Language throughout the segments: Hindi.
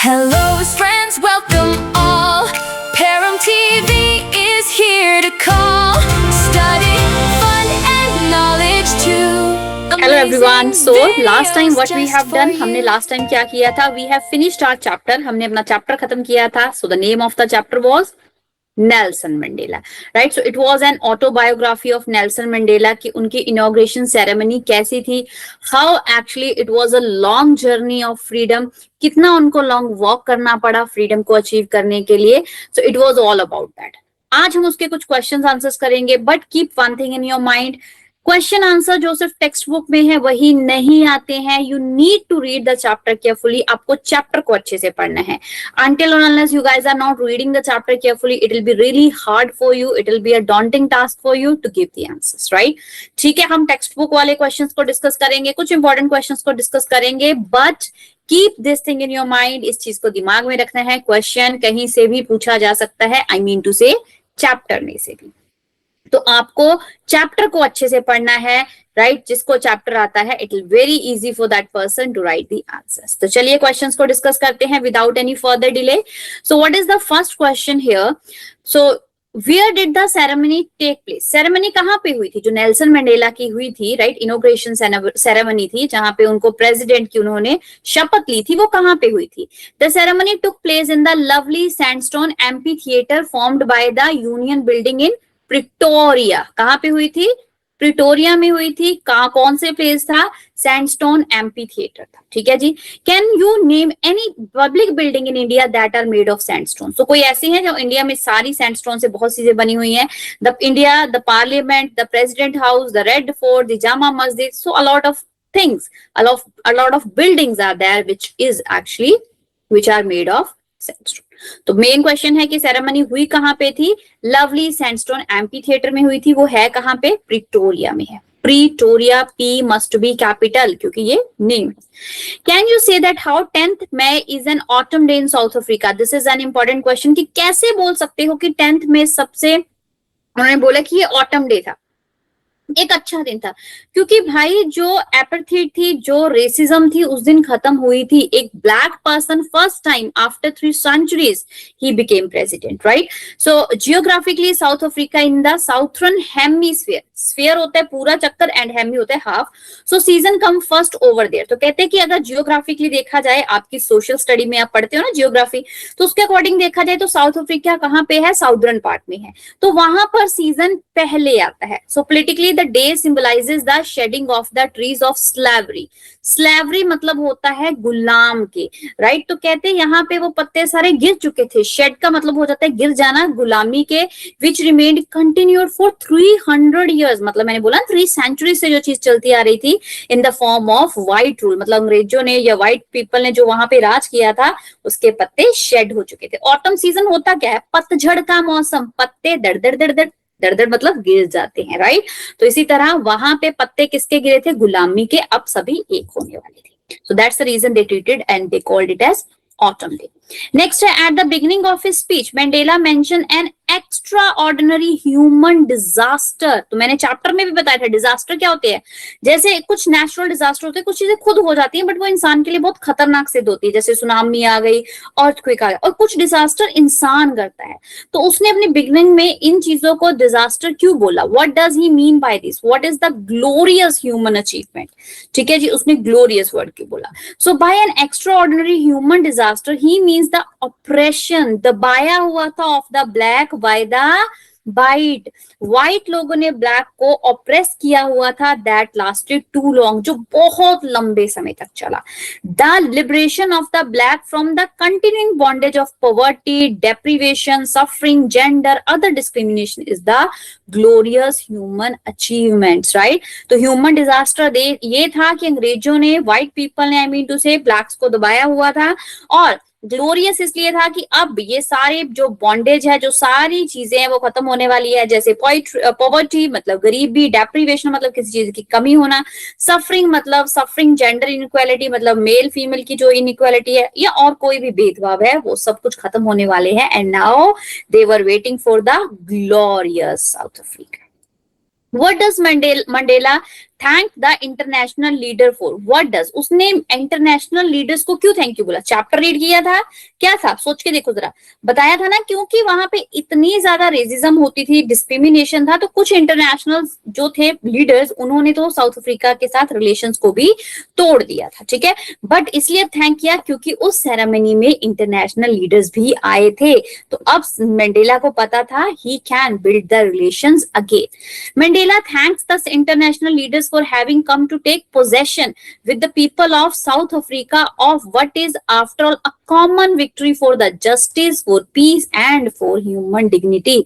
Hello friends, welcome all. Param TV is here to call. Study, fun and knowledge too. Hello everyone. So last time what we have done, हमने last time क्या किया था? We have finished our chapter. हमने अपना chapter खत्म किया था. So the name of the chapter was Nelson Mandela, right? So it was an autobiography of Nelson Mandela कि उनकी inauguration ceremony कैसी थी, how actually it was a long journey of freedom, कितना उनको long walk करना पड़ा freedom को achieve करने के लिए. So it was all about that. आज हम उसके कुछ questions answers करेंगे, but keep one thing in your mind. Question answer जो सिर्फ टेक्स्ट बुक में है वही नहीं आते हैं. You need to read the chapter carefully. आपको चैप्टर को अच्छे से पढ़ना है. Until and unless you guys are not reading the chapter carefully, it will be really hard for you. It will be a daunting task for you to give the answers, right? ठीक है, हम टेक्स्ट बुक वाले क्वेश्चंस को डिस्कस करेंगे, कुछ इंपॉर्टेंट क्वेश्चंस को डिस्कस करेंगे, but keep this thing in your mind. इस चीज को दिमाग में रखना है. क्वेश्चन कहीं से भी पूछा जा सकता है. आई मीन टू से चैप्टर में से भी. तो आपको चैप्टर को अच्छे से पढ़ना है, राइट? जिसको चैप्टर आता है, it will very easy for that person to write the answers. तो चलिए क्वेश्चंस को डिस्कस करते हैं without any further delay. So what is the first question here? So where did the ceremony take place? Ceremony कहाँ पे हुई थी? जो नेल्सन मंडेला की हुई थी, राइट? इनॉग्रेशन सेरेमनी थी जहां पे उनको प्रेसिडेंट की उन्होंने शपथ ली थी. वो कहाँ पे हुई थी? The ceremony took place in the lovely sandstone amphi theatre formed by the union building in Pretoria. कहां पे हुई थी? प्रिटोरिया में हुई थी. कौन से प्लेस था? सैंडस्टोन एम्पी थिएटर था. ठीक है जी. Can you name any public building in India that are made of sandstone? तो कोई ऐसी है जो इंडिया में सारी सैंडस्टोन से बहुत चीजें बनी हुई हैं. The India, the parliament, the president house, the red fort, the Jama Masjid. So a lot of things, a lot of buildings are there which are made of sandstone. तो मेन क्वेश्चन है कि सेरेमनी हुई कहां पे थी? लवली सैंडस्टोन एम्पी थिएटर में हुई थी. वो है कहां पे? प्रिटोरिया में है. Pretoria, P must be capital क्योंकि ये नेम है. Can you say that how 10th May is an autumn day in South Africa? This is an important question कि कैसे बोल सकते हो कि 10th May सबसे, उन्होंने बोला कि ये ऑटम डे था, एक अच्छा दिन था, क्योंकि भाई जो एपैथी थी, जो रेसिज्म थी, उस दिन खत्म हुई थी. एक black person first time after 3 centuries he became president, right? So geographically South Africa in the southern hemisphere. Sphere होता है पूरा चक्कर एंड हेमी होता है half. So season come first over there. तो कहते हैं कि अगर जियोग्राफिकली देखा जाए, आपकी सोशल स्टडी में आप पढ़ते हो ना जियोग्राफी, तो उसके अकॉर्डिंग देखा जाए तो साउथ अफ्रीका कहाँ पे है? साउदर्न पार्ट में है. तो वहां पर सीजन पहले आता है. So politically the day symbolises the shedding of the trees of slavery. Slavery मतलब होता है गुलाम के, राइट? तो कहते हैं यहाँ पे वो पत्ते सारे गिर चुके थे. शेड का मतलब हो जाता है गिर जाना, गुलामी के. विच रिमेन्ड कंटिन्यूड फॉर 300 years. मतलब मैंने बोला 3 centuries से जो चीज चलती आ रही थी in the form of white rule. मतलब अंग्रेजों ने या व्हाइट पीपल ने जो वहां पे राज किया था, उसके पत्ते शेड हो चुके थे. ऑटम सीजन होता क्या है? पतझड़ का मौसम. पत्ते दड़ दड़ दड़ दड़ दड़ दड़ मतलब गिर जाते हैं, राइट? तो इसी तरह वहां पे पत्ते किसके गिरे थे? गुलामी के. अब सभी एक होने वाले थे. So that's the reason they treated and they called it as autumn day. Next, at the beginning of his speech, Mandela mentioned an extraordinary human disaster. तो मैंने चैप्टर में भी बताया था डिजास्टर क्या होते हैं. जैसे कुछ नेचुरल डिजास्टर होते हैं, कुछ चीजें खुद हो जाती हैं बट वो इंसान के लिए बहुत खतरनाक सिद्ध होती है. जैसे सुनामी आ गई, अर्थक्वेक आ गया, और कुछ डिजास्टर इंसान करता है. तो उसने अपनी बिगिनिंग में इन चीजों को डिजास्टर क्यों बोला? What does he mean by this? What is the glorious human achievement? ठीक है जी, उसने ग्लोरियस वर्ड क्यों बोला? So by an extraordinary human disaster he means the oppression, दबाया हुआ था of the black by the white. White लोगों ने ब्लैक को ऑप्रेस किया हुआ था. दैट लास्टेड टू लॉन्ग, जो बहुत लंबे समय तक चला. The liberation of the black from the continuing bondage of poverty, deprivation, suffering, gender, other discrimination is the glorious human achievements, right? तो ह्यूमन डिजास्टर ये था कि अंग्रेजों ने, व्हाइट पीपल ने, आई मीन टू से, ब्लैक्स को दबाया हुआ था. और ग्लोरियस इसलिए था कि अब ये सारे जो बॉन्डेज है, जो सारी चीजें हैं, वो खत्म होने वाली है. जैसे पॉवर्टी मतलब गरीबी, डेप्रिवेशन मतलब किसी चीज की कमी होना, सफरिंग मतलब सफरिंग, जेंडर इनइक्वालिटी मतलब मेल फीमेल की जो इनइक्वालिटी है या और कोई भी भेदभाव है, वो सब कुछ खत्म होने वाले हैं. And now they were waiting for the glorious south Africa. What does Mandela thank the international leader for what does, उसने इंटरनेशनल लीडर्स को क्यों थैंक यू बोला? चैप्टर रीड किया था, क्या था सोच के देखो जरा, बताया था ना, क्योंकि वहां पे इतनी ज्यादा रेसिज्म होती थी, डिस्क्रिमिनेशन था, तो कुछ इंटरनेशनल जो थे लीडर्स उन्होंने तो साउथ अफ्रीका के साथ रिलेशंस को भी तोड़ दिया था, ठीक है। बट इसलिए थैंक किया क्योंकि उस सेरेमनी में इंटरनेशनल लीडर्स भी आए थे, तो अब मंडेला को पता था he can build the relations again. Mandela thanks the international leaders for having come to take possession with the people of South Africa of what is, after all, a common victory for the justice, for peace and for human dignity.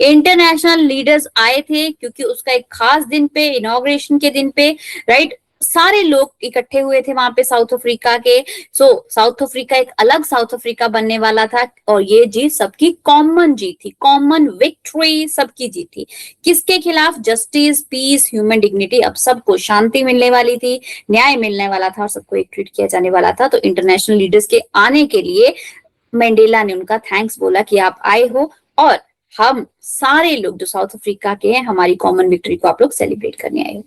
International leaders आए थे क्योंकि उसका एक खास दिन पे, इनॉग्रेशन के दिन पे, राइट, सारे लोग इकट्ठे हुए थे वहां पे साउथ अफ्रीका के। सो साउथ अफ्रीका एक अलग साउथ अफ्रीका बनने वाला था, और ये जीत सबकी कॉमन जीत थी, कॉमन विक्ट्री सबकी जीत थी। किसके खिलाफ? Justice, peace, human dignity. अब सबको शांति मिलने वाली थी, न्याय मिलने वाला था और सबको एक ट्रीट किया जाने वाला था। तो इंटरनेशनल लीडर्स के आने के लिए मंडेला ने उनका थैंक्स बोला कि आप आए हो, और हम सारे लोग जो साउथ अफ्रीका के हैं, हमारी कॉमन विक्ट्री को आप लोग सेलिब्रेट करने आए हो।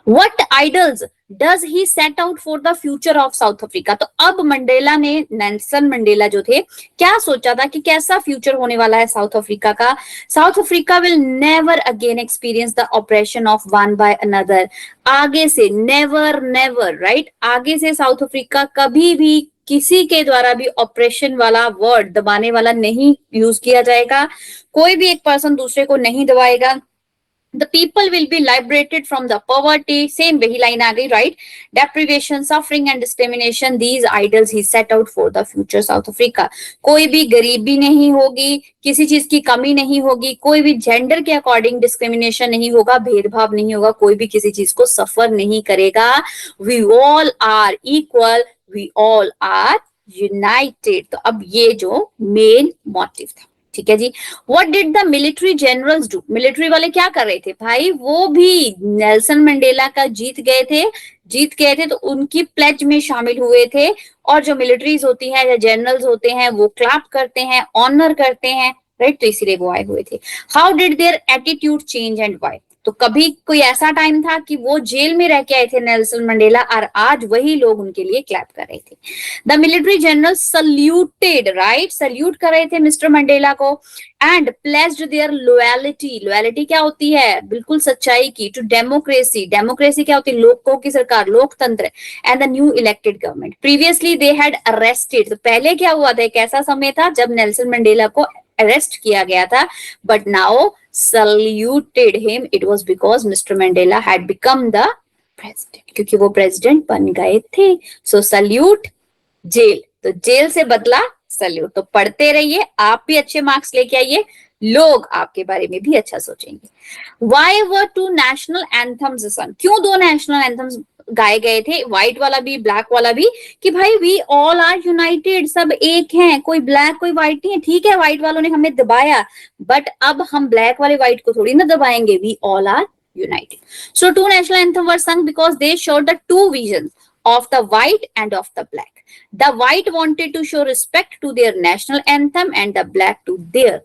What idols does he set out for the future of South Africa? तो अब मंडेला ने, नेल्सन मंडेला जो थे, क्या सोचा था कि कैसा फ्यूचर होने वाला है साउथ अफ्रीका का? South Africa will never again experience the operation of one by another. आगे से नेवर नेवर, राइट, आगे से साउथ अफ्रीका कभी भी किसी के द्वारा भी ऑपरेशन वाला वर्ड, दबाने वाला नहीं यूज किया जाएगा। कोई भी एक पर्सन दूसरे को नहीं दबाएगा। The people will be liberated from the poverty. Same वही लाइन आ गई, right? Deprivation, suffering and discrimination. These idols he set out for the future South Africa. कोई भी गरीबी नहीं होगी, किसी चीज की कमी नहीं होगी, कोई भी जेंडर के अकॉर्डिंग डिस्क्रिमिनेशन नहीं होगा, भेदभाव नहीं होगा, कोई भी किसी चीज को सफर नहीं करेगा। We all are equal. We all are united. तो अब ये जो मेन मोटिव था, ठीक है जी। What did the military generals do? Military वाले क्या कर रहे थे भाई? वो भी नेल्सन मंडेला का जीत गए थे तो उनकी प्लेज में शामिल हुए थे। और जो मिलिट्रीज होती है या जनरल्स होते हैं वो क्लैप करते हैं, ऑनर करते हैं, राइट, तो इसीलिए वो आए हुए थे। How did their attitude change and why? तो कभी कोई ऐसा टाइम था कि वो जेल में रह के आए थे नेल्सन मंडेला, और आज वही लोग उनके लिए क्लैप कर रहे थे। The military general saluted, right, salute कर रहे थे मिस्टर मंडेला को, and placed their loyalty. Loyalty क्या होती है? बिल्कुल सच्चाई की। टू डेमोक्रेसी, डेमोक्रेसी क्या होती है? लोगों की सरकार, लोकतंत्र। And the new elected government. Previously they had arrested, तो पहले क्या हुआ था, एक ऐसा समय था जब नेल्सन मंडेला को अरेस्ट किया गया था, but now saluted him. It was because Mr. Mandela had become the president, क्योंकि वो प्रेसिडेंट बन गए थे। So salute, जेल, तो जेल से बदला सल्यूट। तो पढ़ते रहिए, आप भी अच्छे मार्क्स लेके आइए, लोग आपके बारे में भी अच्छा सोचेंगे। Why were two national anthems sung? क्यों दो नेशनल एंथम्स गाए गए थे, व्हाइट वाला भी ब्लैक वाला भी? कि भाई वी ऑल आर यूनाइटेड, सब एक हैं, कोई ब्लैक कोई व्हाइट नहीं है। ठीक है, व्हाइट वालों ने हमें दबाया, बट अब हम ब्लैक वाले व्हाइट को थोड़ी ना दबाएंगे। We all are united. So two national anthem were sung because they showed the two visions of the white and of the black. The white wanted to show respect to their national anthem and the black to their.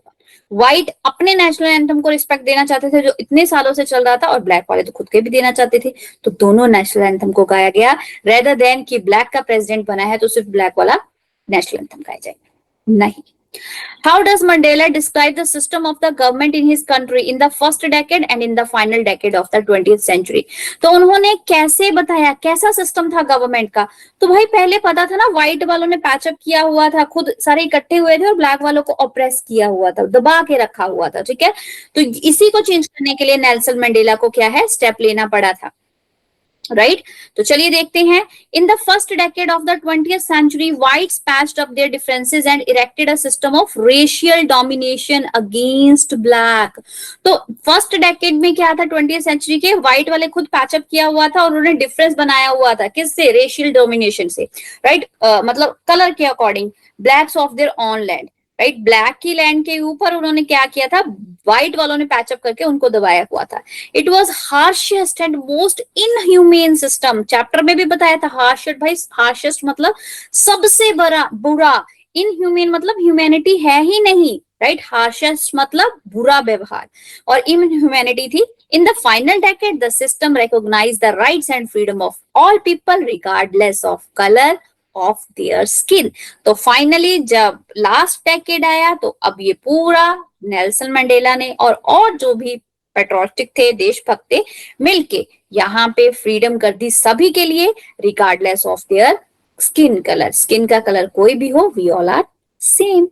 White अपने नेशनल एंथम को रिस्पेक्ट देना चाहते थे जो इतने सालों से चल रहा था, और ब्लैक वाले तो खुद के भी देना चाहते थे। तो दोनों नेशनल एंथम को गाया गया, रेदर देन कि ब्लैक का प्रेसिडेंट बना है तो सिर्फ ब्लैक वाला नेशनल एंथम गाया जाएगा, नहीं। How does Mandela describe the system of the government in his country in the first decade and in the final decade of the 20th century? तो उन्होंने कैसे बताया कैसा सिस्टम था गवर्नमेंट का? तो भाई पहले पता था ना, व्हाइट वालों ने पैचअप किया हुआ था, खुद सारे इकट्ठे हुए थे और ब्लैक वालों को ऑप्रेस किया हुआ था, दबा के रखा हुआ था, ठीक है। तो इसी को चेंज करने के लिए नेल्सन मंडेला को क्या है, स्टेप लेना पड़ा था, राइट। तो चलिए देखते हैं। In the first decade of the 20th century, whites patched up their differences and erected a system of racial domination against black. तो फर्स्ट डेकेड में क्या था 20th century के, व्हाइट वाले खुद पैचअप किया हुआ था और उन्होंने डिफरेंस बनाया हुआ था, किससे? रेशियल डोमिनेशन से, राइट, मतलब कलर के according, blacks of their on land, right, black की लैंड के ऊपर उन्होंने क्या किया था, व्हाइट वालों ने पैचअप करके उनको दबाया हुआ था। It was harshest and most inhumane system. Chapter में भी बताया था, हार्शेस्ट भाई, हार्शेस्ट मतलब सबसे बुरा, इनह्यूमेन मतलब ह्यूमैनिटी है ही नहीं, राइट, हार्शेस्ट मतलब बुरा व्यवहार, और इनह्यूमैनिटी थी In the final decade, the system recognized the rights and freedom of all people regardless of color of their skin. तो फाइनली जब लास्ट डेकेड आया तो अब ये पूरा नेल्सन मंडेला ने और जो भी पेट्रियोटिक थे, देशभक्त थे, मिलके यहाँ पे फ्रीडम कर दी सभी के लिए regardless of their skin colour. Skin का कलर कोई भी हो, we all are same.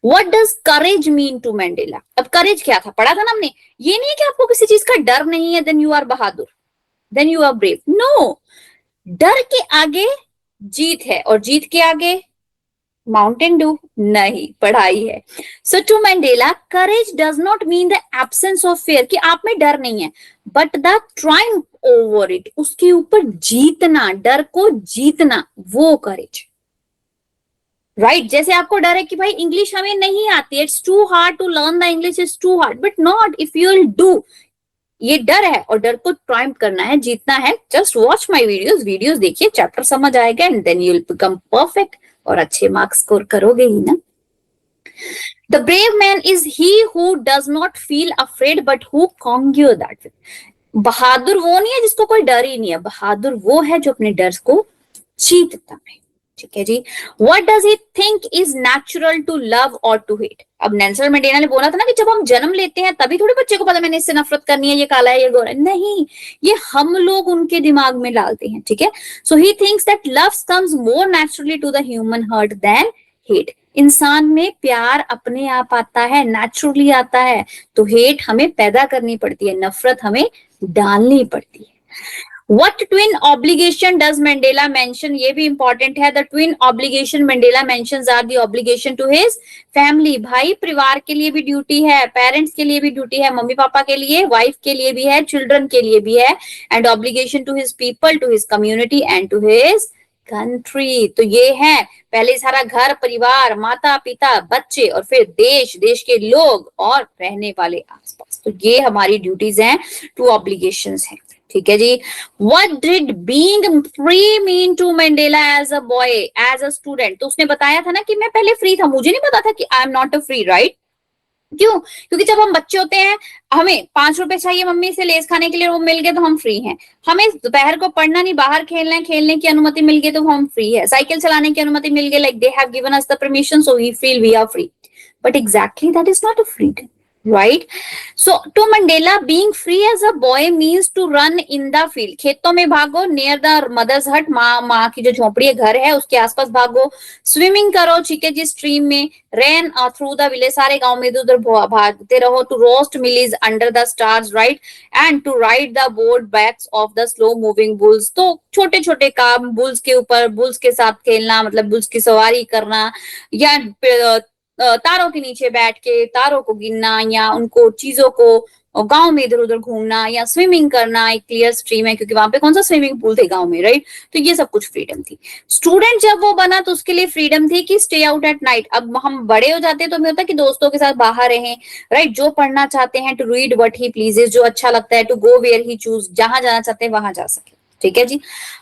What does courage mean to Mandela? अब courage क्या था, पढ़ा था ना हमने. ये नहीं है कि आपको किसी चीज का डर नहीं है, then you are Bahadur, then you are brave. No, डर के आगे जीत है और जीत के आगे माउंटेन ड्यू नहीं, पढ़ाई है. So to Mandela, courage does not mean the absence of fear, कि आप में डर नहीं है, but the triumph over it, उसके ऊपर जीतना, डर को जीतना, वो courage. राइट जैसे आपको डर है कि भाई इंग्लिश हमें नहीं आती, it's too hard to learn the English, is too hard, but not if you will do. ये डर है और डर को ट्रायम्फ करना है, जीतना है. जस्ट वॉच माय वीडियोस देखिए, चैप्टर समझ आएगा and then you will become perfect और अच्छे मार्क्स स्कोर करोगे ही ना. The brave man is he who does not feel afraid but who conquer that. बहादुर वो नहीं है जिसको कोई डर ही नहीं है, बहादुर वो है जो अपने डर को जीतता है. ठीक है जी. What does he think is natural to love or to hate? अब नेल्सन मंडेला ने बोला था ना कि जब हम जन्म लेते हैं तभी थोड़े बच्चे को पता मैंने इससे नफरत करनी है, ये काला है, ये गोरा है. नहीं, ये हम लोग उनके दिमाग में डालते हैं. ठीक है. So he thinks that love comes more naturally to the human heart than hate. इंसान में प्यार अपने आप आता है, नेचुरली आता है, तो हेट हमें पैदा करनी पड़ती है, नफरत हमें डालनी पड़ती है. What twin obligation does Mandela mention? ये भी important है. The twin obligation Mandela mentions are the obligation to his family. भाई परिवार के लिए भी ड्यूटी है, पेरेंट्स के लिए भी ड्यूटी है, मम्मी पापा के लिए, वाइफ के लिए भी है, चिल्ड्रन के लिए भी है, and obligation to his people, to his community and to his country. तो ये है पहले सारा घर परिवार, माता पिता, बच्चे और फिर देश, देश के लोग और रहने वाले आसपास. तो ये हमारी ड्यूटीज हैं, टू ऑब्लिगेशंस हैं. ठीक है जी. What did being free mean to Mandela as a boy, as a student? तो उसने बताया था ना कि मैं पहले फ्री था, मुझे नहीं पता था कि I am not a free. Right. क्यों? क्योंकि जब हम बच्चे होते हैं, हमें 5 रुपए चाहिए मम्मी से लेस खाने के लिए, वो मिल गए तो हम फ्री हैं. हमें दोपहर को पढ़ना नहीं, बाहर खेलना है, खेलने की अनुमति मिल गई तो हम फ्री है. साइकिल चलाने की अनुमति मिल गई, like they have given us the permission, so we feel we are free. But exactly that is not a freedom. Right? So to Mandela, being free as a boy means to run in the field. खेतों में भागो, near the mother's hut, माँ की जो झोपड़ी है, घर है, उसके आसपास भागो. Swimming करो, ठीक है जी, stream में. Rain through the village, सारे गांव में इधर भागते रहो. To roast millies under the stars, right? And to ride the board backs of the slow moving bulls. तो छोटे छोटे काम, बुल्स के ऊपर, बुल्स के साथ खेलना, मतलब बुल्स की सवारी करना, या तारों के नीचे बैठ के तारों को गिनना, या उनको चीजों को गांव में इधर उधर घूमना, या स्विमिंग करना. एक क्लियर स्ट्रीम है क्योंकि वहां पे कौन सा स्विमिंग पूल थे गांव में. राइट. तो ये सब कुछ फ्रीडम थी. स्टूडेंट जब वो बना तो उसके लिए फ्रीडम थी कि स्टे आउट एट नाइट. अब हम बड़े हो जाते हैं तो हमें होता है कि दोस्तों के साथ बाहर रहें. राइट. जो पढ़ना चाहते हैं, to read what he pleases, जो अच्छा लगता है, to go where he choose, जहां जाना चाहते हैं वहां जा सके. ठीक है जी.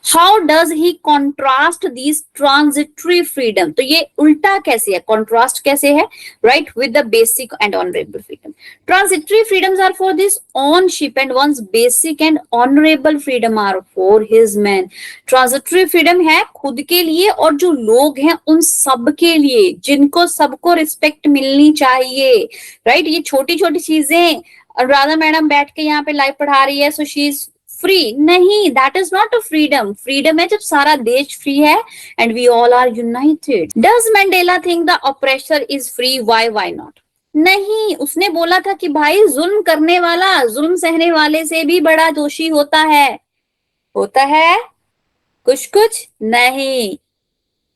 How does he contrast these transitory freedom. तो ये उल्टा कैसे है, कॉन्ट्रास्ट कैसे है. Right. With the basic and honourable freedom. Transitory freedoms are for this ownership and once basic and honourable freedom are for his man. Transitory freedom है खुद के लिए और जो लोग हैं उन सब के लिए, जिनको सबको रिस्पेक्ट मिलनी चाहिए. राइट. ये छोटी छोटी चीजें, राधा मैडम बैठ के यहाँ पे लाइव पढ़ा रही है, सो शी इज फ्री. नहीं, that is not a freedom. Freedom है जब सारा देश फ्री है and we all are united. Does Mandela think the oppressor is free? Why not? नहीं, उसने बोला था कि भाई जुल्म करने वाला जुल्म सहने वाले से भी बड़ा दोषी होता है. होता है कुछ कुछ नहीं.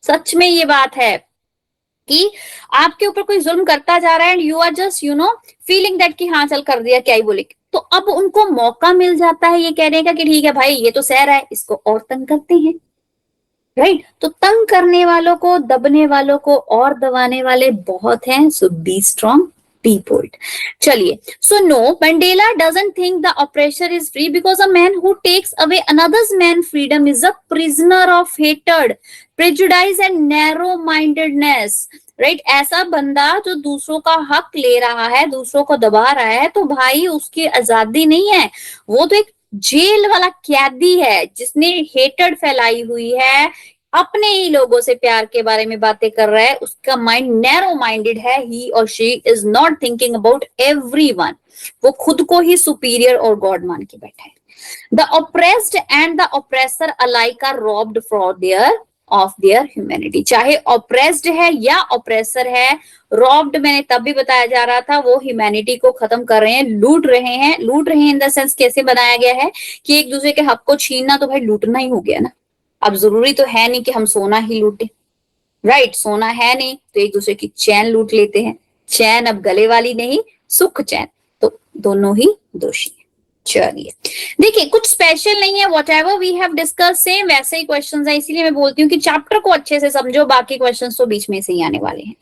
सच में ये बात है कि आपके ऊपर कोई जुल्म करता जा रहा है and you are just feeling that कि हाँ चल कर दिया, क्या ही बोले. तो अब उनको मौका मिल जाता है ये कहने का कि ठीक है भाई ये तो सह रहा है, इसको और तंग करते हैं. राइट. तो तंग करने वालों को, दबने वालों को और दबाने वाले बहुत हैं. So be strong, be bold. चलिए. So no, Mandela doesn't think the oppressor is free because a man who takes away another's man freedom is a prisoner of hated. Prejudice and narrow mindedness, right. ऐसा बंदा जो दूसरों का हक ले रहा है, दूसरों को दबा रहा है, तो भाई उसकी आजादी नहीं है, वो तो एक जेल वाला कैदी है जिसने हेटेड फैलाई हुई है, अपने ही लोगों से प्यार के बारे में बातें कर रहा है, उसका माइंड नैरो माइंडेड है, ही और she is not thinking about everyone, वो खुद को ही सुपीरियर और गॉड मान के बैठा है। The oppressed and the oppressor alike are robbed of their humanity, चाहे oppressed है या oppressor है, robbed मैंने तब भी बताया जा रहा था, वो humanity को खत्म कर रहे हैं, लूट रहे हैं इन द सेंस कैसे बनाया गया है कि एक दूसरे के हक को छीनना तो भाई लूटना ही हो गया ना। अब जरूरी तो है नहीं कि हम सोना ही लूटे, राइट, सोना है नहीं तो एक दूसरे की चैन लूट लेते हैं, चैन अब गले वाली नहीं, सुख चैन, तो दोनों ही दोषी। चलिए देखिए, कुछ स्पेशल नहीं है, whatever we have discuss same वैसे ही क्वेश्चंस है, इसीलिए मैं बोलती हूँ कि चैप्टर को अच्छे से समझो, बाकी क्वेश्चंस तो बीच में से ही आने वाले हैं।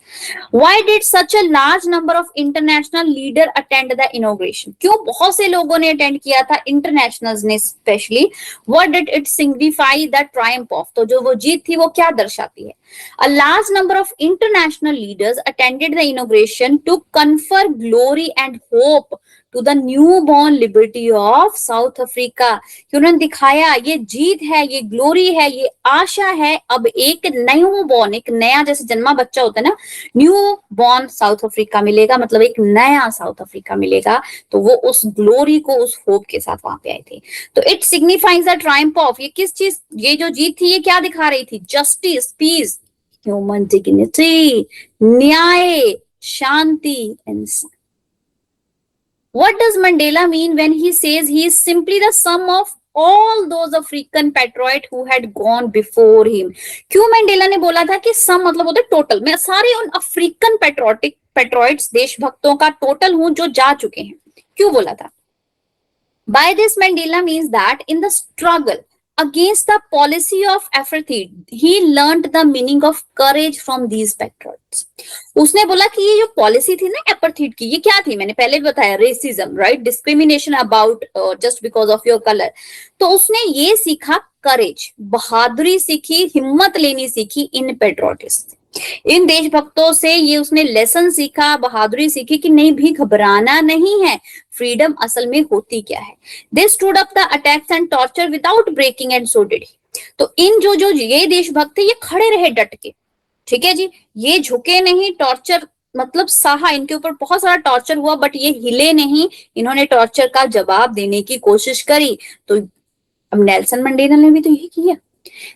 Why did such a large number of international leader attend the inauguration? क्यों बहुत से लोगों ने अटेंड किया था, इंटरनेशनल्स ने specially. What did it signify the triumph of? तो जो वो जीत थी वो क्या दर्शाती है? A large number of international leaders attended the inauguration to confer glory and hope to the newborn liberty of South Africa। कि उन्होंने दिखाया ये जीत है, ये ग्लोरी है, ये आशा है, अब एक न्यू बॉर्न, एक नया जैसे जन्मा बच्चा होता है ना, न्यू बॉर्न साउथ अफ्रीका मिलेगा, मतलब एक नया साउथ अफ्रीका मिलेगा, तो वो उस ग्लोरी को, उस होप के साथ वहां पे आए थे। तो it signifies the Triumph of, ये किस चीज, ये जो जीत थी ये क्या दिखा रही थी? जस्टिस, पीस, ह्यूमन डिग्निटी, न्याय, शांति, इंसान। What does Mandela mean when he says he is simply the sum of all those African patriots who had gone before him? क्यों मंडेला ने बोला था कि सम मतलब होता है टोटल, मैं सारे उन अफ्रीकन पेट्रोइट्स देशभक्तों का टोटल हूं जो जा चुके हैं, क्यों बोला था? By this Mandela means that in the struggle against the policy of apartheid, he learned the meaning of courage from these patriots. उसने बोला कि ये जो पॉलिसी थी ना एपार्थीड की, ये क्या थी? मैंने पहले भी बताया, racism, right, discrimination about just because of your colour. तो उसने ये सीखा करेज, बहादुरी सीखी, हिम्मत लेनी सीखी इन पेट्रोटिस्ट, इन देशभक्तों से ये उसने लेसन सीखा, बहादुरी सीखी कि नहीं भी घबराना नहीं है, फ्रीडम असल में होती क्या है। They stood up the attacks and torture without breaking and so did he. तो इन जो ये देशभक्त थे ये खड़े रहे डट के, ठीक है जी, ये झुके नहीं, टॉर्चर मतलब सहा, इनके ऊपर बहुत सारा टॉर्चर हुआ बट ये हिले नहीं, इन्होंने टॉर्चर का जवाब देने की कोशिश करी। तो अब नेल्सन मंडेला ने भी तो यही किया।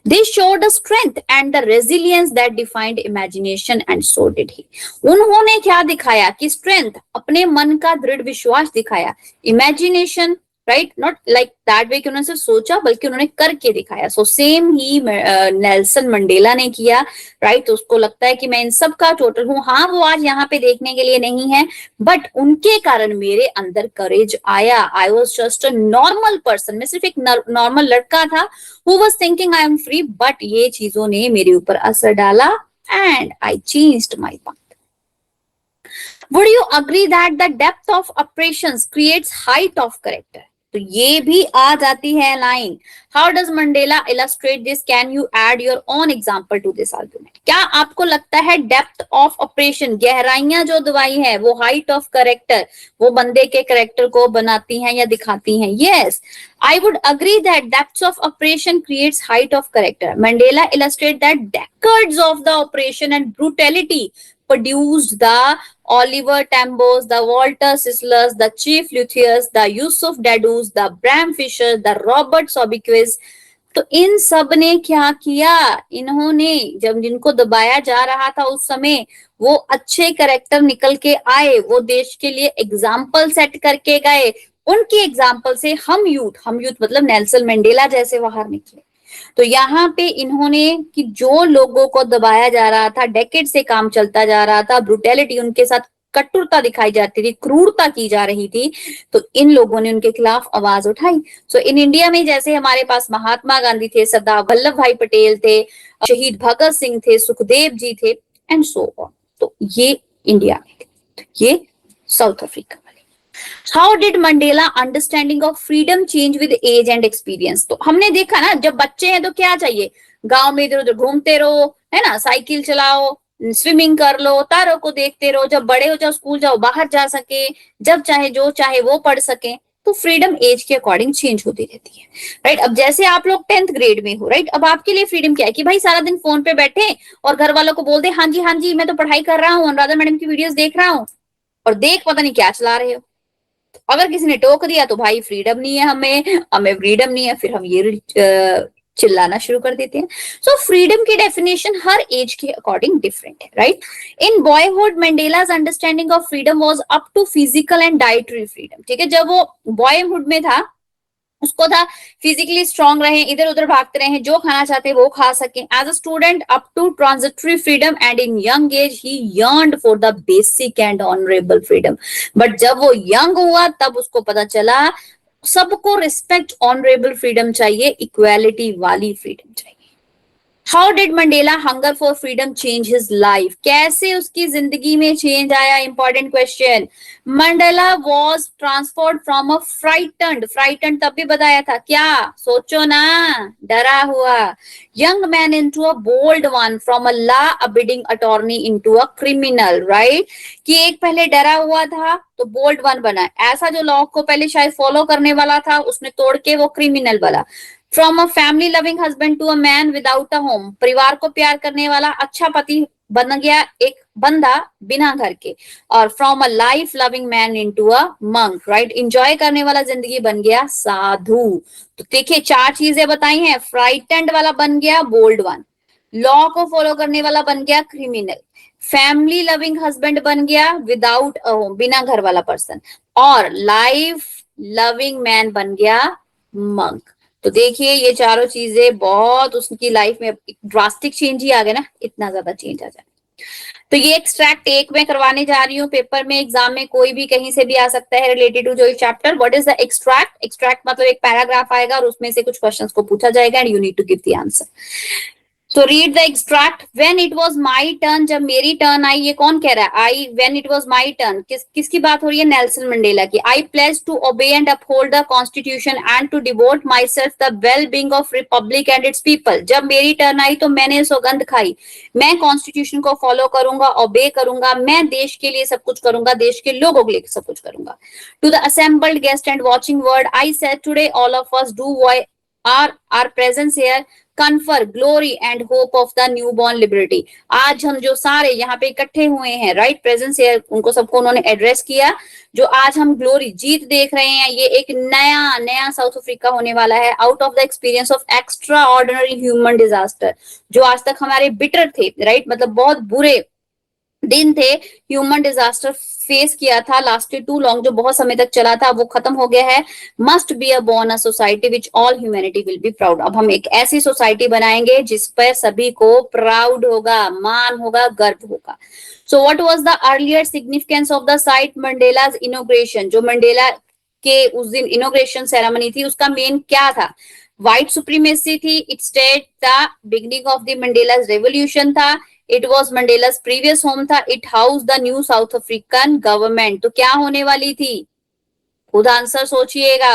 They showed the strength and the resilience that defined imagination and so did he. उन्होंने क्या दिखाया कि स्ट्रेंथ, अपने मन का दृढ़ विश्वास दिखाया, imagination, right, not like that way कि उन्होंने सिर्फ सोचा बल्कि उन्होंने करके दिखाया। सो सेम ही नेल्सन मंडेला ने किया, राइट। तो उसको लगता है कि मैं इन सब का टोटल हूँ, हाँ वो आज यहाँ पे देखने के लिए नहीं है बट उनके कारण मेरे अंदर करेज आया। I was just a normal person, मैं सिर्फ एक नॉर्मल लड़का था who was thinking I am free, but ये चीजों ने मेरे ऊपर असर डाला and I changed my path. Would you agree that the depth of oppressions creates height of character? तो ये भी आ जाती है line. How does Mandela illustrate this? Can you add your own example to this argument? क्या आपको लगता है डेप्थ ऑफ ऑपरेशन, गहराइयां जो दवाई है, वो हाइट ऑफ कैरेक्टर, वो बंदे के कैरेक्टर को बनाती हैं या दिखाती हैं? Yes, I would agree that depths of oppression creates height of character. Mandela illustrated that decades of the oppression and brutality produced the Oliver Tambos, the Walter Sislers, the Chief Luthiers, the Yusuf Dadus, the Bram Fisher, the Robert Sobequist. तो इन सब ने क्या किया? इन्होंने जब जिनको दबाया जा रहा था उस समय वो अच्छे कैरेक्टर निकल के आए, वो देश के लिए एग्जाम्पल सेट करके गए। उनकी एग्जाम्पल से हम यूथ मतलब नेल्सन मंडेला जैसे बाहर निकले। तो यहाँ पे इन्होंने कि जो लोगों को दबाया जा रहा था, डेकेड से काम चलता जा रहा था, ब्रुटैलिटी उनके साथ, कटुरता दिखाई जाती थी, क्रूरता की जा रही थी, तो इन लोगों ने उनके खिलाफ आवाज उठाई। सो इन इंडिया में जैसे हमारे पास महात्मा गांधी थे, सरदार वल्लभ भाई पटेल थे, शहीद भगत सिंह थे, सुखदेव जी थे एंड सो ऑन। तो ये इंडिया में, ये south Africa. How did Mandela understanding of freedom change with age and experience? तो हमने देखा ना, जब बच्चे हैं तो क्या चाहिए? गांव में इधर उधर घूमते रहो, है ना, साइकिल चलाओ, स्विमिंग कर लो, तारों को देखते रहो, जब बड़े हो जाओ स्कूल जाओ, बाहर जा सके, जब चाहे जो चाहे वो पढ़ सके। तो फ्रीडम एज के अकॉर्डिंग चेंज होती रहती है, राइट। अब जैसे आप लोग 10th ग्रेड में हो, राइट, अब आपके लिए फ्रीडम क्या है कि भाई सारा दिन फोन पे बैठे और घर वालों को बोल दे हाँ जी मैं तो पढ़ाई कर रहा हूँ, अनुराधा मैडम की वीडियोस देख रहा हूँ, और देख पता नहीं क्या चला रहे हो। अगर किसी ने टोक दिया तो भाई फ्रीडम नहीं है, हमें फ्रीडम नहीं है, फिर हम ये चिल्लाना शुरू कर देते हैं। सो फ्रीडम की डेफिनेशन हर एज के अकॉर्डिंग डिफरेंट है, right. In boyhood Mandela's understanding of freedom was up to physical and dietary freedom, ठीक है। जब वो बॉयहुड में था उसको था फिजिकली स्ट्रांग रहे, इधर उधर भागते रहे, जो खाना चाहते वो खा सके। As a student up to transitory freedom and in young age he yearned for the basic and honourable freedom. But जब वो यंग हुआ तब उसको पता चला सबको रिस्पेक्ट, ऑनरेबल फ्रीडम चाहिए, इक्वालिटी वाली फ्रीडम चाहिए। How did Mandela hunger for freedom change his life, कैसे उसकी जिंदगी में चेंज आया, important question. Mandela was transformed from a frightened तब भी बताया था, क्या सोचो ना, डरा हुआ, young man into a bold one, from a law abiding attorney into a criminal, right. कि एक पहले डरा हुआ था तो बोल्ड वन बना, ऐसा जो लॉ को पहले शायद फॉलो करने वाला था उसने तोड़ के वो क्रिमिनल बना। From a family loving husband to a man without a home, परिवार को प्यार करने वाला अच्छा पति बन गया एक बंदा बिना घर के। और from a life loving man into a monk, right, enjoy करने वाला जिंदगी बन गया साधु। तो देखिए 4 चीजें बताई हैं, फ्राइटेंड वाला बन गया बोल्ड वन, लॉ को फॉलो करने वाला बन गया क्रिमिनल, फैमिली लविंग हस्बैंड बन गया विदाउट अ होम, बिना घर वाला पर्सन, और लाइफ लविंग मैन बन गया मंक। तो देखिए ये चारों चीजें बहुत उसकी लाइफ में ड्रास्टिक चेंज ही आ गया ना, इतना ज्यादा चेंज आ जाए। तो ये एक्सट्रैक्ट एक में करवाने जा रही हूँ पेपर में, एग्जाम में कोई भी कहीं से भी आ सकता है रिलेटेड टू जो chapter. What is the extract? Extract मतलब एक पैराग्राफ आएगा और उसमें से कुछ क्वेश्चंस को पूछा जाएगा and you need to give the answer. So read the extract. When it was my turn, जब मेरी टर्न आई, ये कौन कह रहा है? I, when it was my turn, किसकी बात हो रही है? नेल्सन मंडेला की। I pledged to obey and uphold the constitution and to devote myself the well-being of republic and its people. जब मेरी टर्न आई तो मैंने सौगंध खाई, मैं कॉन्स्टिट्यूशन को फॉलो करूंगा, ओबे करूंगा, मैं देश के लिए सब कुछ करूंगा, देश के लोगों के लिए सब कुछ करूंगा। To the assembled guest and watching world, I said today all of us do our presence here confer glory and hope of the new born liberty. आज हम जो सारे यहाँ पे इकट्ठे हुए हैं, राइट, प्रेजेंस हियर, उनको सबको उन्होंने एड्रेस किया, जो आज हम ग्लोरी जीत देख रहे हैं, ये एक नया नया साउथ अफ्रीका होने वाला है, out of the experience of extra ordinary human disaster. जो आज तक हमारे बिटर थे, राइट, मतलब बहुत बुरे दिन थे, ह्यूमन डिजास्टर फेस किया था, लास्टेड टू लॉन्ग, जो बहुत समय तक चला था, वो खत्म हो गया है। Must be a born a society which all humanity will be proud. अब हम एक ऐसी सोसाइटी बनाएंगे जिस पर सभी को प्राउड होगा, मान होगा, गर्व होगा। So what was the earlier significance of the site Mandela's inauguration? जो मंडेला के उस दिन इनोग्रेशन सेरेमनी थी उसका मेन क्या था? व्हाइट सुप्रीमेसी थी, it state the beginning of the Mandela's revolution था, इट वॉज मंडेला's प्रीवियस होम था, it house the new south African government. तो क्या होने वाली थी? खुद आंसर सोचिएगा।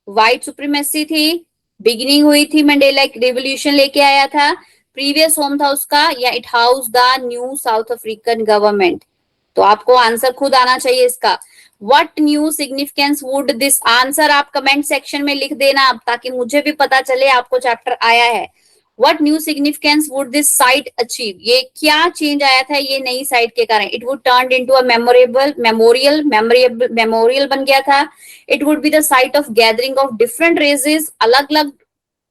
व्हाइट सुप्रीमेसी थी, बिगिनिंग हुई थी, मंडेला एक रेवोल्यूशन लेके आया था, प्रीवियस होम था उसका, या it house the new south African government. तो आपको आंसर खुद आना चाहिए इसका। What new significance would this, answer आप कमेंट सेक्शन में लिख देना ताकि मुझे भी पता चले आपको चैप्टर आया है। What new significance would this site achieve? ये क्या चेंज आया था ये नई साइट के कारण? It would turned into a memorial बन गया था। It would be the site of gathering of different races, अलग अलग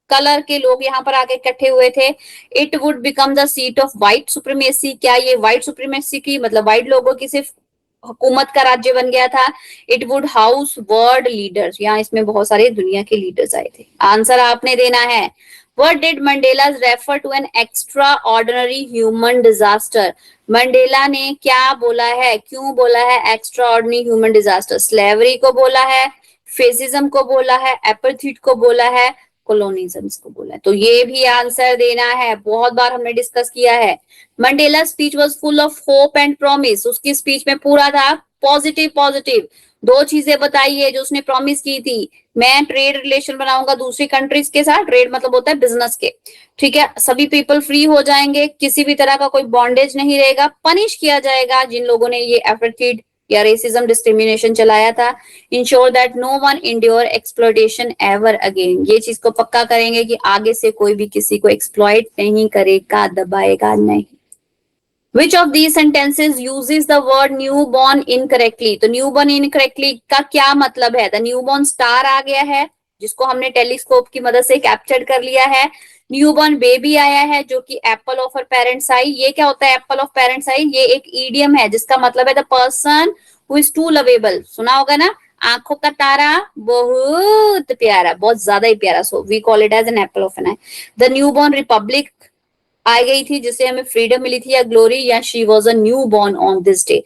कलर के लोग यहाँ पर आके इकट्ठे हुए थे। It would become the seat of white supremacy, क्या ये white supremacy की मतलब white लोगों की सिर्फ हुकूमत का राज्य बन गया था। It would house world leaders, यहाँ इसमें बहुत सारे दुनिया के लीडर्स आए थे। आंसर आपने देना है। What did Mandela refer to an extraordinary human disaster? Mandela ने क्या बोला है, क्यों बोला है extraordinary human disaster? स्लेवरी को बोला है, फेसिज्म को बोला है, एपार्थाइड को बोला है, कोलोनिज्म को बोला है। तो ये भी आंसर देना है, बहुत बार हमने डिस्कस किया है। Mandela speech was full of hope and promise, उसकी स्पीच में पूरा था पॉजिटिव पॉजिटिव, दो चीजें बताइए जो उसने प्रॉमिस की थी, मैं ट्रेड रिलेशन बनाऊंगा दूसरी कंट्रीज के साथ, ट्रेड मतलब होता है बिजनेस के, ठीक है, सभी पीपल फ्री हो जाएंगे, किसी भी तरह का कोई बॉन्डेज नहीं रहेगा, पनिश किया जाएगा जिन लोगों ने ये एफर्टिड या रेसिज्म डिस्क्रिमिनेशन चलाया था, ensure that no one endure exploitation ever again, ये चीज को पक्का करेंगे कि आगे से कोई भी किसी को एक्सप्लॉइट नहीं करेगा, दबाएगा नहीं। Which of these sentences uses the word newborn incorrectly? तो newborn incorrectly का क्या मतलब है? The newborn star आ गया है जिसको हमने टेलीस्कोप की मदद से कैप्चर कर लिया है, न्यूबॉर्न बेबी आया है जो कि Apple of her parents I. ये क्या होता है एप्पल ऑफ पेरेंट्स आई? ये एक ईडियम है जिसका मतलब है the person who is too lovable, सुना होगा ना, आंखों का तारा बहुत प्यारा, बहुत ज्यादा ही प्यारा, so we call it as an apple of an eye. The newborn republic आ गई थी जिसे हमें फ्रीडम मिली थी या ग्लोरी, या she was a new born on this day.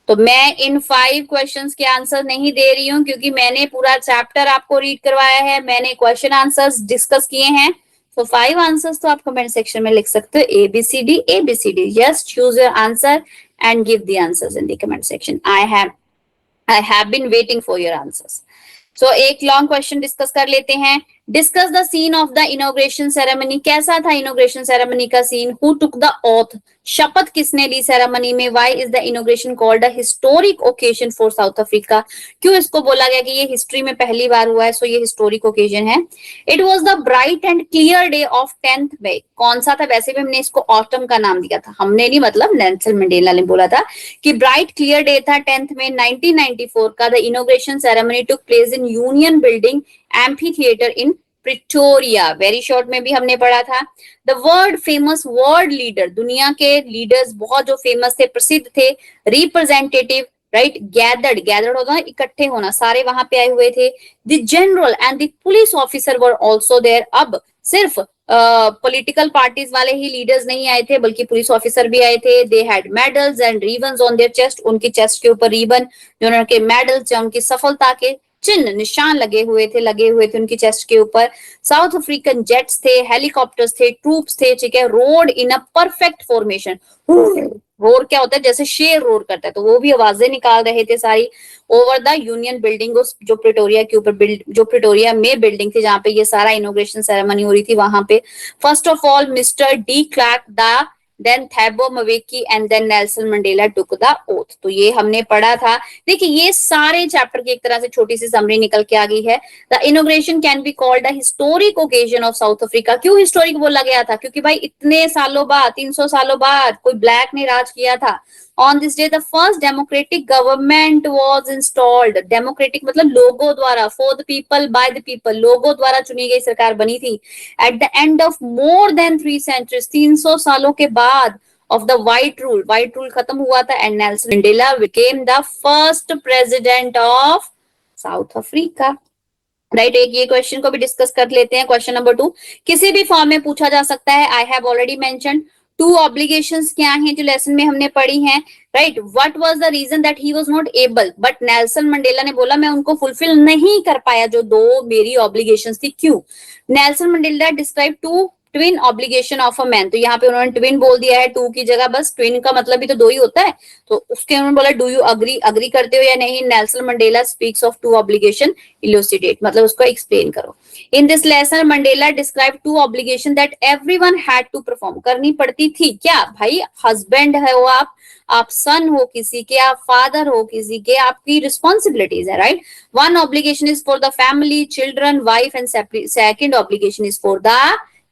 तो मैं इन 5 क्वेश्चंस के आंसर नहीं दे रही हूँ क्योंकि मैंने पूरा चैप्टर आपको रीड करवाया है, मैंने क्वेश्चन आंसर्स डिस्कस किए हैं। तो 5 आंसर्स तो आप कमेंट सेक्शन में लिख सकते हो, ABCD ABCD, yes, choose your answer and give the answers in the comment section. I have been waiting for your answers. So एक लॉन्ग क्वेश्चन डिस्कस कर लेते हैं। Discuss the scene of the inauguration ceremony, कैसा था इनॉग्रेशन सेरेमनी का scene? Who took the oath, शपथ किसने ली सेरेमनी में? Why is the inauguration called a historic occasion for South Africa, क्यों इसको बोला गया कि ये हिस्ट्री में पहली बार हुआ है, सो ये हिस्टोरिक ओकेजन है। It was the bright and clear day of 10th मई, कौन सा था? वैसे भी हमने इसको ऑटम का नाम दिया था, हमने नहीं, मतलब नेल्सन मंडेला ने बोला था कि ब्राइट क्लियर डे था 10th मई 1994 का। The inauguration ceremony took place in union building amphi theatre in Pretoria, very short में भी हमने पढ़ा था। The world famous world leader, दुनिया के लीडर्स बहुत जो फेमस थे, प्रसिद्ध थे, रिप्रेजेंटेटिव, राइट, गैदर्ड होता है इकट्ठे होना, सारे वहां पे आए हुए थे। The general and the police officer were also there, अब सिर्फ पॉलिटिकल पार्टीज वाले ही लीडर्स नहीं आए थे बल्कि पुलिस ऑफिसर भी आए थे। They had medals and ribbons on their chest, उनकी चेस्ट के ऊपर रिबन, जो उनके मेडल्स या उनकी सफलता के चिन्ह निशान लगे हुए थे उनकी चेस्ट के ऊपर। साउथ अफ्रीकन जेट्स थे, हेलीकॉप्टर्स थे, ट्रूप्स थे, ठीक है, road in a perfect formation, roar क्या होता है? जैसे शेर रोर करता है, तो वो भी आवाजें निकाल रहे थे सारी, ओवर द यूनियन बिल्डिंग, जो प्रिटोरिया के ऊपर, जो प्रिटोरिया में बिल्डिंग थी जहां पे ये सारा इनॉग्रेशन सेरेमनी हो रही थी वहां पे। First of all mister de Klerk, the then Thabo Mbeki and then Nelson Mandela took the oath, तो ये हमने पढ़ा था। देखिए ये सारे चैप्टर की एक तरह से छोटी सी समरी निकल के आ गई है। The inauguration can be called a historic occasion of south Africa, क्यों हिस्टोरिक बोला गया था? क्योंकि भाई इतने सालों बाद, 300 सालों बाद कोई ब्लैक ने राज किया था। On this day, the first democratic government was installed. Democratic मतलब लोगों द्वारा, for the people, by the people, लोगों द्वारा चुनी गई सरकार बनी थी। At the end of more than 3 centuries, 300 सालों के बाद of the white rule खत्म हुआ था, and Nelson Mandela became the first president of South Africa. Right, एक ये क्वेश्चन को भी डिस्कस कर लेते हैं। क्वेश्चन नंबर 2 किसी भी फॉर्म में पूछा जा सकता है। I have already mention 2 obligations क्या हैं जो लेसन में हमने पढ़ी हैं, right. What was the reason that he was not able, but Nelson Mandela ने बोला मैं उनको फुलफिल नहीं कर पाया जो 2 मेरी ऑब्लिगेशंस थी, क्यों? Nelson Mandela describe 2 twin obligation of a man, तो यहाँ पे उन्होंने ट्विन बोल दिया है, 2 की जगह, बस ट्विन का मतलब भी तो 2 ही होता है, तो उसके उन्होंने बोला डू यू अग्री करते हो या नहीं? Nelson Mandela speaks of 2 obligation, elucidate मतलब उसको एक्सप्लेन करो। In this lesson Mandela describe 2 obligation that everyone had to perform, करनी पड़ती थी क्या भाई? हस्बैंड है वो, आप सन हो किसी के, आप फादर हो किसी के, आपकी रिस्पॉन्सिबिलिटीज है, right. One obligation is for the family, children, wife and second obligation is for the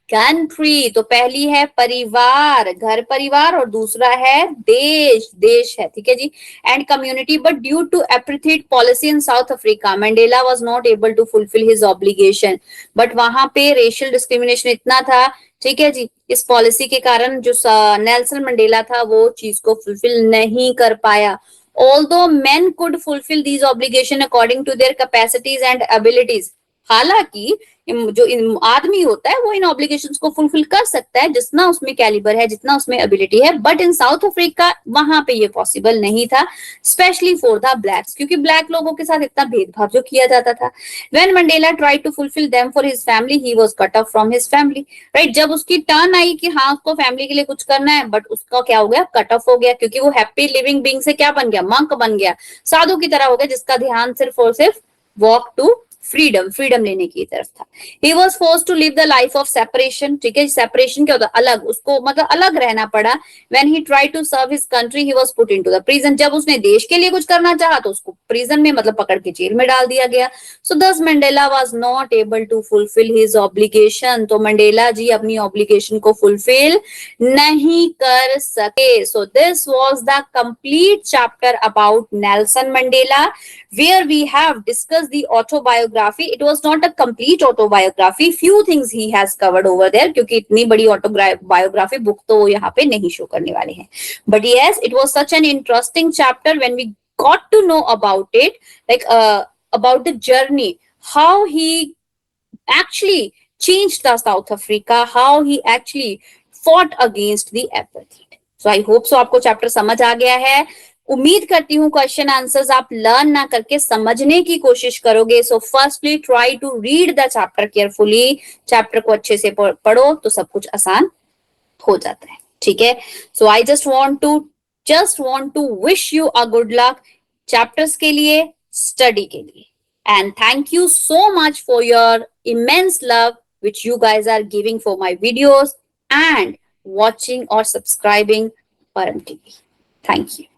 country, तो पहली है परिवार, घर परिवार, और दूसरा है देश है, ठीक है जी, and community. But due to apartheid policy in South Africa, Mandela was not able to fulfil his obligation, but वहां पे रेशियल डिस्क्रिमिनेशन इतना था, ठीक है जी, इस पॉलिसी के कारण जो नेल्सन मंडेला था वो चीज को फुलफिल नहीं कर पाया। Although men could fulfill these obligations according to their capacities and abilities, हालांकि जो आदमी होता है वो इन ऑब्लिगेशंस को फुलफिल कर सकता है जितना उसमें कैलिबर है, जितना उसमें एबिलिटी है, बट इन साउथ अफ्रीका वहां पे ये पॉसिबल नहीं था, स्पेशली फॉर द ब्लैक्स, क्योंकि ब्लैक लोगों के साथ इतना भेदभाव जो किया जाता था. When Mandela try to fulfil them for his family, he was cut off from his family. Right, जब उसकी टर्न आई कि हाँ उसको फैमिली के लिए कुछ करना है, बट उसका क्या हो गया, कट ऑफ हो गया, क्योंकि वो हैप्पी लिविंग बीइंग से क्या बन गया, मंक बन गया, साधु की तरह हो गया, जिसका ध्यान सिर्फ और सिर्फ वॉक टू फ्रीडम लेने की तरफ था. He was force to live the life of separation. ठीक है, सेपरेशन क्या होता है, अलग, उसको मतलब अलग रहना पड़ा. When he try to serve his country, he was put into the prison. जब उसने देश के लिए कुछ करना चाहा तो उसको प्रिजन में मतलब पकड़ के जेल में डाल दिया गया. So thus Mandela was not able to fulfil his obligation. तो मंडेला जी अपनी ऑब्लिगेशन को फुलफिल नहीं कर सके. So this was the complete chapter about Nelson Mandela, where we have discussed the autobiography. It was not a complete autobiography. Few things he has covered over there, क्योंकि इतनी बड़ी autobiography book तो वो यहाँ पे नहीं show करने वाले हैं. But yes, it was such an interesting chapter when we got to know about it, like about the journey, how he actually changed the South Africa, how he actually fought against the apartheid. So I hope so आपको चैप्टर समझ आ गया है. उम्मीद करती हूँ क्वेश्चन आंसर्स आप लर्न ना करके समझने की कोशिश करोगे. So firstly try to read the chapter carefully. Chapter को अच्छे से पढ़ो तो सब कुछ आसान हो जाता है. ठीक है, so I just want to wish you a good luck chapters के लिए, स्टडी के लिए. And thank you so much for your immense love which you guys are giving for my videos and watching or subscribing Param TV. Thank you.